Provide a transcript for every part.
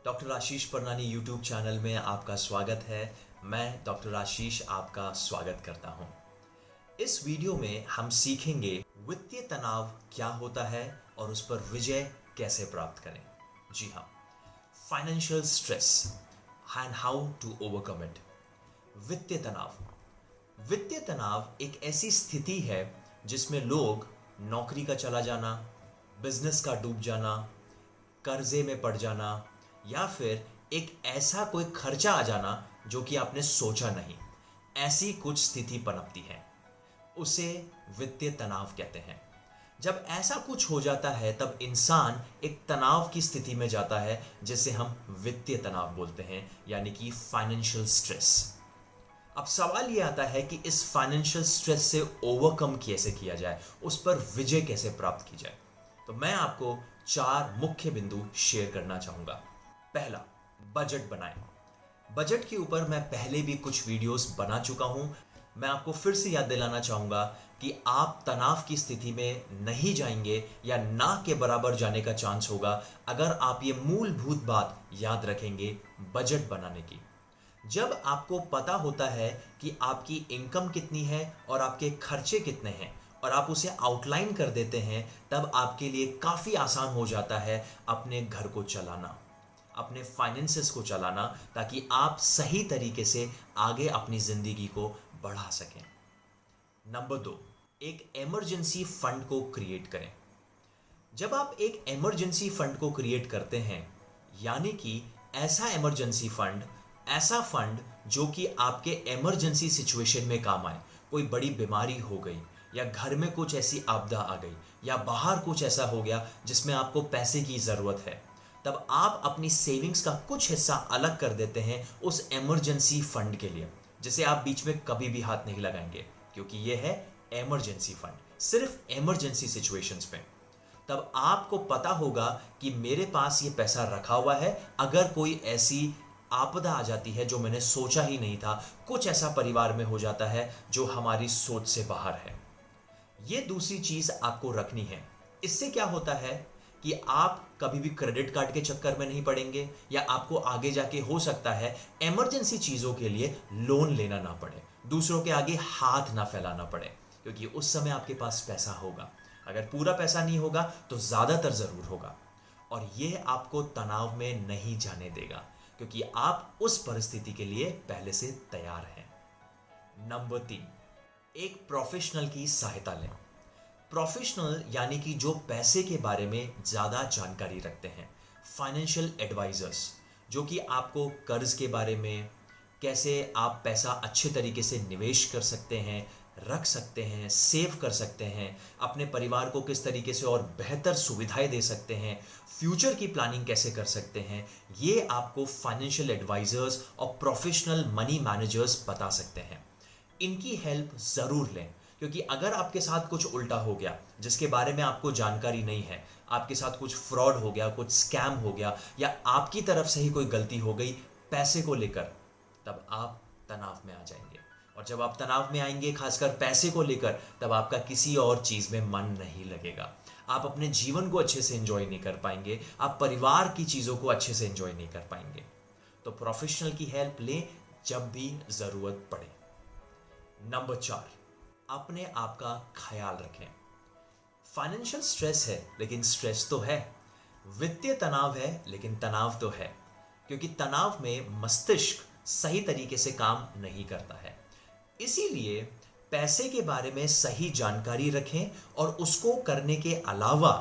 Doctor आशीष परनानी YouTube channel में आपका स्वागत है। मैं डॉक्टर आशीष आपका स्वागत करता हूं। इस वीडियो में हम सीखेंगे वित्तीय तनाव क्या होता है और उस पर विजय कैसे प्राप्त करें। जी हाँ, financial stress and how to overcome it. वित्तीय तनाव। वित्तीय तनाव एक ऐसी स्थिति है जिसमें लोग नौकरी का चला जाना, बिजनेस का डूब जाना, कर्जे में पड़ जाना या फिर एक ऐसा कोई खर्चा आ जाना जो कि आपने सोचा नहीं, ऐसी कुछ स्थिति पनपती है, उसे वित्तीय तनाव कहते हैं। जब ऐसा कुछ हो जाता है तब इंसान एक तनाव की स्थिति में जाता है जिसे हम वित्तीय तनाव बोलते हैं, यानी कि फाइनेंशियल स्ट्रेस। अब सवाल ये आता है कि इस फाइनेंशियल स्ट्रेस से ओवरकम कैसे किया जाए, उस पर विजय कैसे प्राप्त की जाए। तो मैं आपको 4 मुख्य बिंदु शेयर करना चाहूंगा। पहला, बजट बनाएं। बजट के ऊपर मैं पहले भी कुछ वीडियोस बना चुका हूं। मैं आपको फिर से याद दिलाना चाहूंगा कि आप तनाव की स्थिति में नहीं जाएंगे या ना के बराबर जाने का चांस होगा अगर आप ये मूलभूत बात याद रखेंगे बजट बनाने की। जब आपको पता होता है कि आपकी इनकम कितनी है और आपके खर्चे कितने हैं और आप उसे आउटलाइन कर देते हैं, तब आपके लिए काफ़ी आसान हो जाता है अपने घर को चलाना, अपने फाइनेंसेस को चलाना, ताकि आप सही तरीके से आगे अपनी ज़िंदगी को बढ़ा सकें। नंबर 2, एक इमरजेंसी फंड को क्रिएट करें। जब आप एक इमरजेंसी फंड को क्रिएट करते हैं, यानी कि ऐसा इमरजेंसी फंड, ऐसा फंड जो कि आपके इमरजेंसी सिचुएशन में काम आए, कोई बड़ी बीमारी हो गई या घर में कुछ ऐसी आपदा आ गई या बाहर कुछ ऐसा हो गया जिसमें आपको पैसे की ज़रूरत है, तब आप अपनी सेविंग्स का कुछ हिस्सा अलग कर देते हैं उस इमरजेंसी फंड के लिए, जिसे आप बीच में कभी भी हाथ नहीं लगाएंगे, क्योंकि यह है इमरजेंसी फंड, सिर्फ इमरजेंसी सिचुएशंस में। तब आपको पता होगा कि मेरे पास ये पैसा रखा हुआ है, अगर कोई ऐसी आपदा आ जाती है जो मैंने सोचा ही नहीं था, कुछ ऐसा परिवार में हो जाता है जो हमारी सोच से बाहर है। ये दूसरी चीज आपको रखनी है। इससे क्या होता है कि आप कभी भी क्रेडिट कार्ड के चक्कर में नहीं पड़ेंगे या आपको आगे जाके हो सकता है इमरजेंसी चीजों के लिए लोन लेना ना पड़े, दूसरों के आगे हाथ ना फैलाना पड़े, क्योंकि उस समय आपके पास पैसा होगा। अगर पूरा पैसा नहीं होगा तो ज्यादातर जरूर होगा, और यह आपको तनाव में नहीं जाने देगा, क्योंकि आप उस परिस्थिति के लिए पहले से तैयार हैं। नंबर 3, एक प्रोफेशनल की सहायता लें। प्रोफेशनल यानी कि जो पैसे के बारे में ज़्यादा जानकारी रखते हैं, फाइनेंशियल एडवाइजर्स, जो कि आपको कर्ज के बारे में, कैसे आप पैसा अच्छे तरीके से निवेश कर सकते हैं, रख सकते हैं, सेव कर सकते हैं, अपने परिवार को किस तरीके से और बेहतर सुविधाएं दे सकते हैं, फ्यूचर की प्लानिंग कैसे कर सकते हैं, ये आपको फाइनेंशियल एडवाइजर्स और प्रोफेशनल मनी मैनेजर्स बता सकते हैं। इनकी हेल्प ज़रूर लें, क्योंकि अगर आपके साथ कुछ उल्टा हो गया जिसके बारे में आपको जानकारी नहीं है, आपके साथ कुछ फ्रॉड हो गया, कुछ स्कैम हो गया, या आपकी तरफ से ही कोई गलती हो गई पैसे को लेकर, तब आप तनाव में आ जाएंगे। और जब आप तनाव में आएंगे, खासकर पैसे को लेकर, तब आपका किसी और चीज़ में मन नहीं लगेगा, आप अपने जीवन को अच्छे से एंजॉय नहीं कर पाएंगे, आप परिवार की चीज़ों को अच्छे से एंजॉय नहीं कर पाएंगे। तो प्रोफेशनल की हेल्प लें जब भी ज़रूरत पड़े। नंबर 4, अपने आप का ख्याल रखें। फाइनेंशियल स्ट्रेस है लेकिन स्ट्रेस तो है, वित्तीय तनाव है लेकिन तनाव तो है, क्योंकि तनाव में मस्तिष्क सही तरीके से काम नहीं करता है। इसीलिए पैसे के बारे में सही जानकारी रखें, और उसको करने के अलावा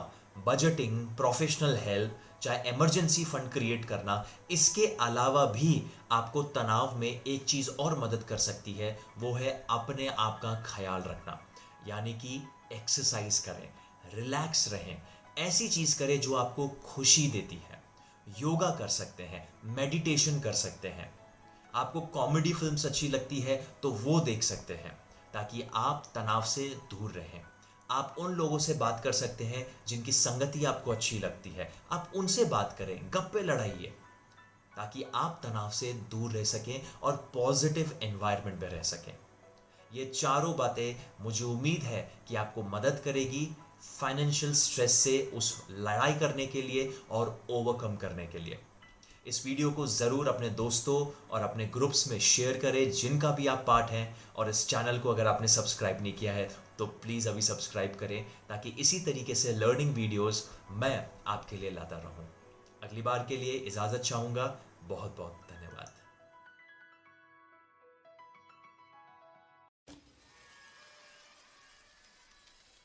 बजटिंग, प्रोफेशनल हेल्प, चाहे इमरजेंसी फंड क्रिएट करना, इसके अलावा भी आपको तनाव में एक चीज़ और मदद कर सकती है, वो है अपने आप का ख्याल रखना। यानी कि एक्सरसाइज करें, रिलैक्स रहें, ऐसी चीज़ करें जो आपको खुशी देती है। योगा कर सकते हैं, मेडिटेशन कर सकते हैं, आपको कॉमेडी फिल्म्स अच्छी लगती है तो वो देख सकते हैं, ताकि आप तनाव से दूर रहें। आप उन लोगों से बात कर सकते हैं जिनकी संगति आपको अच्छी लगती है, आप उनसे बात करें, गप्पे लड़ाइए, ताकि आप तनाव से दूर रह सकें और पॉजिटिव एनवायरनमेंट में रह सकें। ये चारों बातें मुझे उम्मीद है कि आपको मदद करेगी फाइनेंशियल स्ट्रेस से उस लड़ाई करने के लिए और ओवरकम करने के लिए। इस वीडियो को ज़रूर अपने दोस्तों और अपने ग्रुप्स में शेयर करें जिनका भी आप पार्ट हैं, और इस चैनल को अगर आपने सब्सक्राइब नहीं किया है तो प्लीज़ अभी सब्सक्राइब करें, ताकि इसी तरीके से लर्निंग वीडियोस मैं आपके लिए लाता रहूं। अगली बार के लिए इजाज़त चाहूँगा। बहुत बहुत धन्यवाद।